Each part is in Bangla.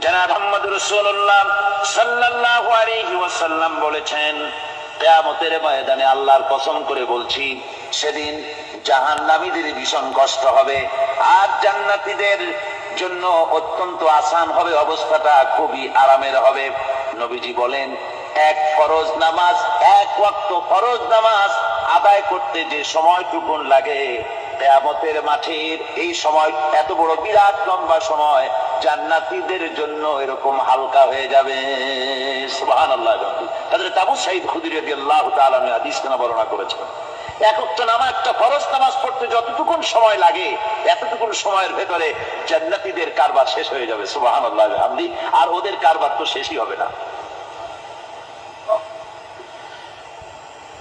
জনাব মুহাম্মদ রাসূলুল্লাহ সাল্লাল্লাহু আলাইহি ওয়াসাল্লাম বলেছেন, কিয়ামতের ময়দানে আল্লাহর কসম করে বলছি, সেদিন জাহান্নামীদের ভীষণ কষ্ট হবে আর জান্নাতীদের জন্য অত্যন্ত আসান হবে, অবস্থাটা খুবই আরামের হবে। নবীজি বলেন, এক ফরজ নামাজ, এক ওয়াক্ত ফরজ নামাজ আদায় করতে যে সময়টুকুন লাগে, কিয়ামতের মাঠের এই সময় এত বড় বিরাট লম্বা সময় জান্নাতীদের জন্য এরকম হালকা হয়ে যাবে। সুবহানাল্লাহ। হযরত আবু সাঈদ খুদরী রাদিয়াল্লাহু তাআলা হাদিস বর্ণনা করেছেন, এক ওয়াক্ত নামাজ, একটা ফরজ নামাজ পড়তে যতটুকুন সময় লাগে, এতটুকুন সময়ের ভেতরে জান্নাতীদের কারবার শেষ হয়ে যাবে। সুবহানাল্লাহ। আর ওদের কারবার তো শেষই হবে না।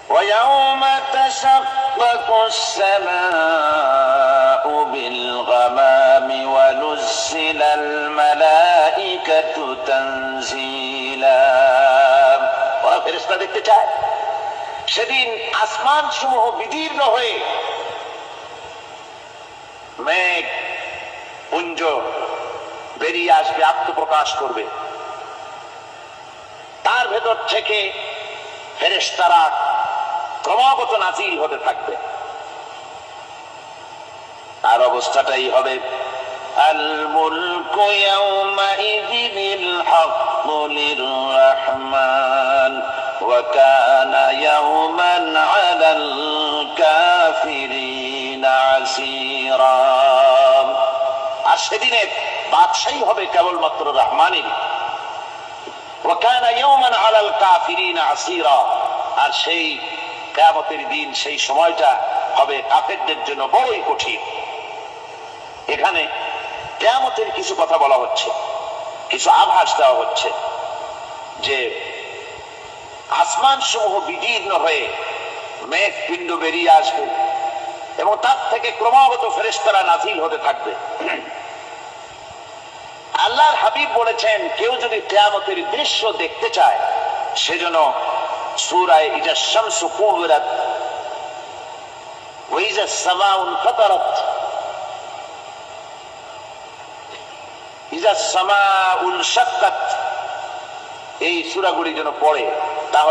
وَيَوْمَ تَشَقَّقُ السَّمَاءُ بِالْغَمَامِ وَنُزِّلَ الْمَلَائِكَةُ تَنزِيلًا। ওরা ফেরেশতা দেখতে চায়, সেদিন আসমান সমূহ বিদীর্ণ হয়ে মেঘ পুঞ্জ বেরিয়ে আসবে, আত্মপ্রকাশ করবে, তার ভেতর থেকে ফেরেশতারা ক্রমাগত নাজিল হতে থাকবে। আর অবস্থাটাই হবে, আল মুলকু ইয়াউমাইযিনিল হাক্কু লির-রাহমান ওয়া কানা ইয়াওমান আলাল কাফিরিনা আসীরা। আর সেদিনে বাদশাহী হবে কেবলমাত্র রহমানের। ওয়া কানা ইয়াওমান আলাল কাফিরিনা আসীরা। আর সেই কিয়ামতের দিন, সেই সময়টা হবে কাফেরদের জন্য বড়ই কঠিন। এখানে কিয়ামতের কিছু কথা বলা হচ্ছে, কিছু আভাস দেওয়া হচ্ছে যে আসমান সমূহ বিদীর্ণ হয়ে মেঘ পিণ্ড বেরিয়ে আসবে এবং তার থেকে ক্রমাগত ফেরেশতারা নাজিল হতে থাকবে। আল্লাহর হাবিব বলেছেন, কেউ যদি কিয়ামতের দৃশ্য দেখতে চায়, সেজন্য সূরা ইযা শামসু কুবিরাত ওয়া ইযা সামাউ ফাতারাত, ইযা সামাউ শাক্কাত, এই সূরাগুলি যেন পড়ে।